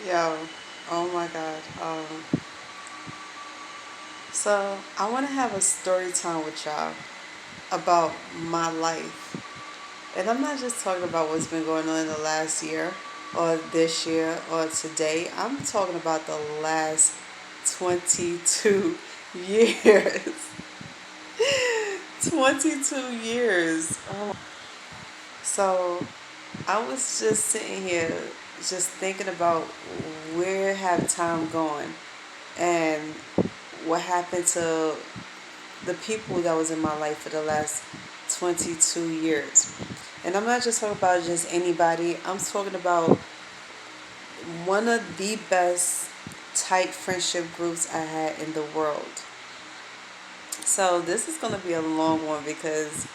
Yo, oh my God. So I want to have a story time with y'all about my life. And I'm not just talking about what's been going on in the last year or this year or today. I'm talking about the last 22 years. 22 years. So I was just sitting here just thinking about where have time gone and what happened to the people that was in my life for the last 22 years. And I'm not just talking about just anybody. I'm talking about one of the best tight friendship groups I had in the world. So this is going to be a long one because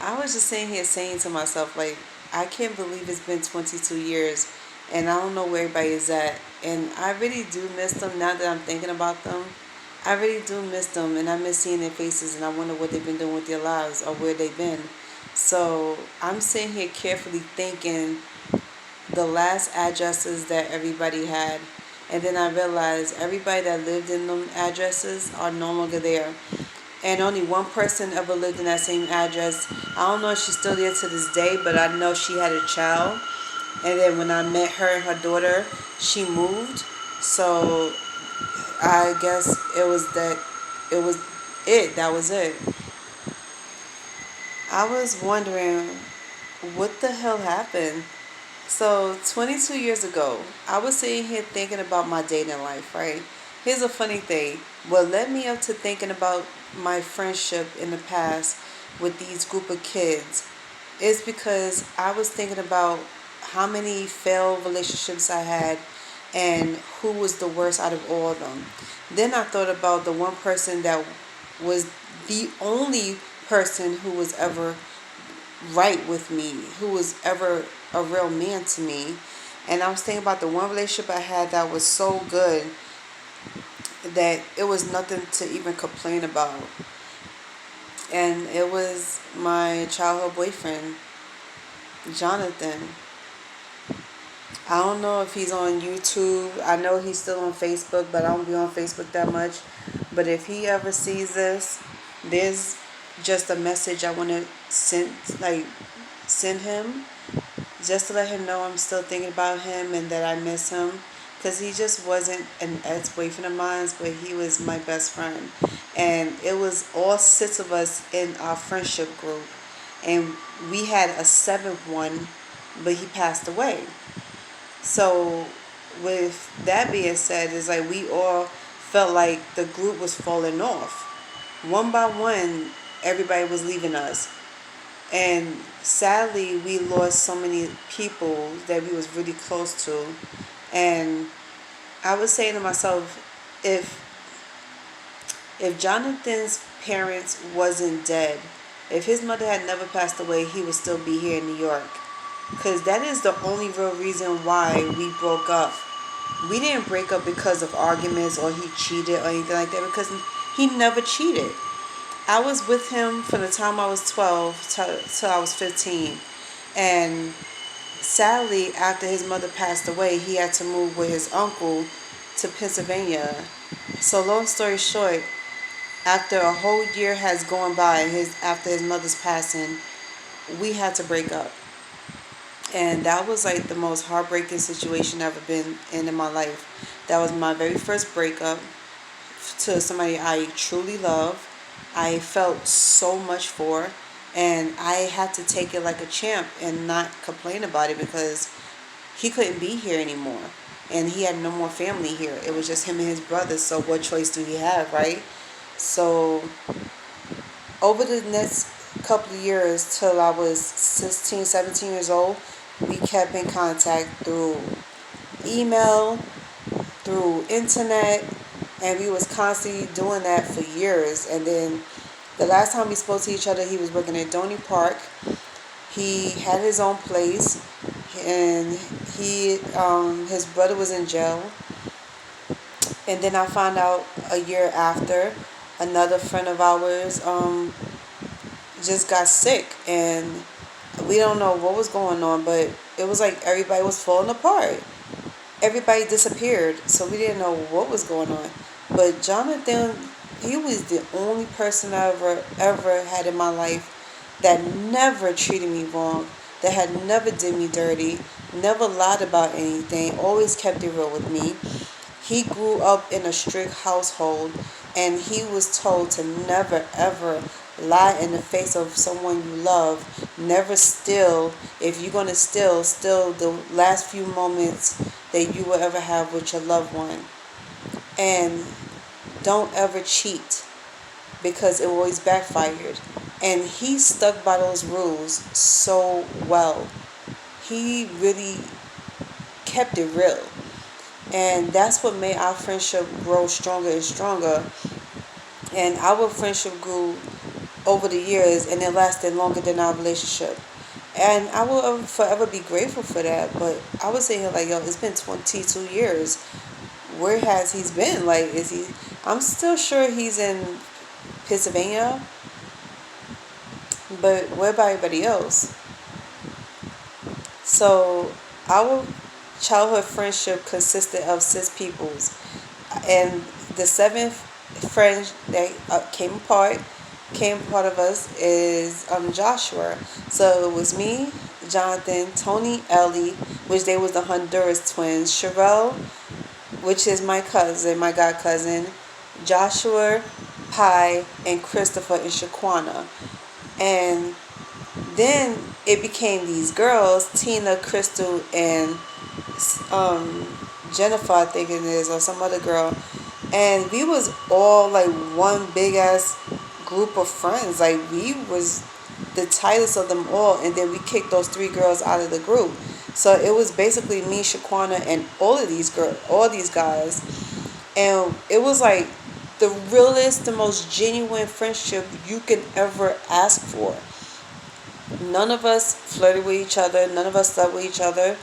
I was just sitting here saying to myself, like, I can't believe it's been 22 years and I don't know where everybody is at. And I really do miss them now that I'm thinking about them. I really do miss them and I miss seeing their faces and I wonder what they've been doing with their lives or where they've been. So I'm sitting here carefully thinking the last addresses that everybody had. And then I realized everybody that lived in them addresses are no longer there, and only one person ever lived in that same address. I don't know if she's still there to this day, but I know she had a child. And then when I met her and her daughter, she moved. So I guess it was that was it. I was wondering what the hell happened. So 22 years ago, I was sitting here thinking about my dating life, right? Here's a funny thing. What led me up to thinking about my friendship in the past with these group of kids is because I was thinking about how many failed relationships I had and who was the worst out of all of them. Then I thought about the one person that was the only person who was ever right with me, who was ever a real man to me. And I was thinking about the one relationship I had that was so good that it was nothing to even complain about. And it was my childhood boyfriend, Jonathan. I don't know if he's on YouTube. I know he's still on Facebook, but I don't be on Facebook that much. But if he ever sees this, there's just a message I want to send him, just to let him know I'm still thinking about him and that I miss him. Because he just wasn't an ex-boyfriend of mine, but he was my best friend. And it was all six of us in our friendship group. And we had a seventh one, but he passed away. So with that being said, it's like we all felt like the group was falling off. One by one, everybody was leaving us. And sadly, we lost so many people that we was really close to. And I was saying to myself, if Jonathan's parents wasn't dead, if his mother had never passed away, he would still be here in New York. Because that is the only real reason why we broke up. We didn't break up because of arguments or he cheated or anything like that, because he never cheated. I was with him from the time I was 12 till I was 15. And sadly, after his mother passed away, he had to move with his uncle to Pennsylvania. So long story short, after a whole year has gone by after his mother's passing, we had to break up. And that was like the most heartbreaking situation I've ever been in my life. That was my very first breakup to somebody I truly love. I felt so much for, and I had to take it like a champ and not complain about it because he couldn't be here anymore. And he had no more family here. It was just him and his brother. So what choice do he have, right? So over the next couple of years till I was 16, 17 years old, we kept in contact through email, through internet, and we was constantly doing that for years. And then the last time we spoke to each other, he was working at Donny Park. He had his own place, and his brother was in jail. And then I found out a year after, another friend of ours just got sick, and we don't know what was going on, but it was like everybody was falling apart. everybody disappeared, so we didn't know what was going on. But Jonathan, he was the only person I ever had in my life that never treated me wrong, that had never did me dirty, never lied about anything, always kept it real with me. He grew up in a strict household, and he was told to never ever lie in the face of someone you love. Never steal. If you're going to steal the last few moments that you will ever have with your loved one. And don't ever cheat, because it always backfired. And he stuck by those rules so well. He really kept it real. And that's what made our friendship grow stronger and stronger. And our friendship grew over the years, and it lasted longer than our relationship. And I will forever be grateful for that. But I was saying, like, yo, it's been 22 years. Where has he been? Like, is he? I'm still sure he's in Pennsylvania, but where about everybody else? So our childhood friendship consisted of 6 peoples, and the seventh friend that came part of us is Joshua. So it was me, Jonathan, Tony, Ellie, which they was the Honduras twins, Sherelle, which is my cousin, my god cousin, Joshua, Pi, and Christopher and Shaquana. And then it became these girls, Tina, Crystal, and um, Jennifer, I think it is, or some other girl. And we was all like one big ass group of friends. Like, we was the tightest of them all, and then we kicked those 3 girls out of the group. So it was basically me, Shaquana, and all these guys. And it was like the realest, the most genuine friendship you can ever ask for. None of us flirted with each other. None of us slept with each other.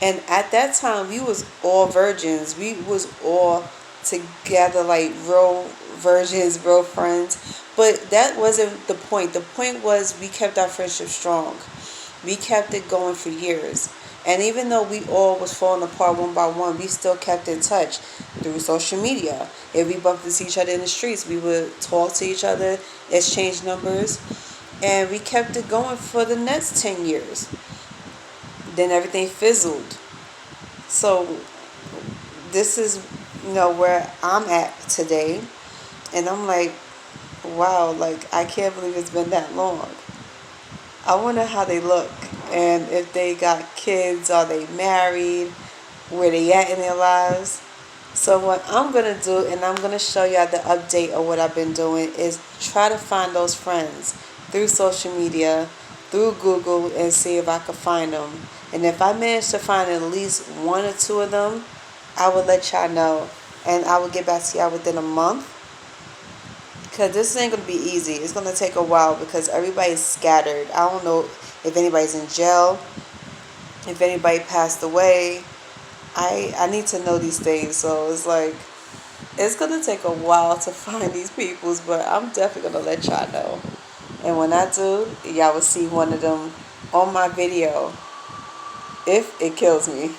And at that time, we was all virgins. We was all together, like real virgins, real friends. But that wasn't the point. The point was we kept our friendship strong. We kept it going for years. And even though we all was falling apart one by one, we still kept in touch through social media. If we bumped into each other in the streets, we would talk to each other, exchange numbers, and we kept it going for the next 10 years. Then everything fizzled. So this is, where I'm at today. And I'm like, wow, like, I can't believe it's been that long. I wonder how they look, and if they got kids, are they married, where they at in their lives. So what I'm going to do, and I'm going to show y'all the update of what I've been doing, is try to find those friends through social media, through Google, and see if I can find them. And if I manage to find at least 1 or 2 of them, I will let y'all know. And I will get back to y'all within a month. Because this ain't going to be easy. It's going to take a while because everybody's scattered. I don't know if anybody's in jail, if anybody passed away. I need to know these things. So it's like, it's going to take a while to find these peoples, but I'm definitely going to let y'all know. And when I do, y'all will see one of them on my video if it kills me.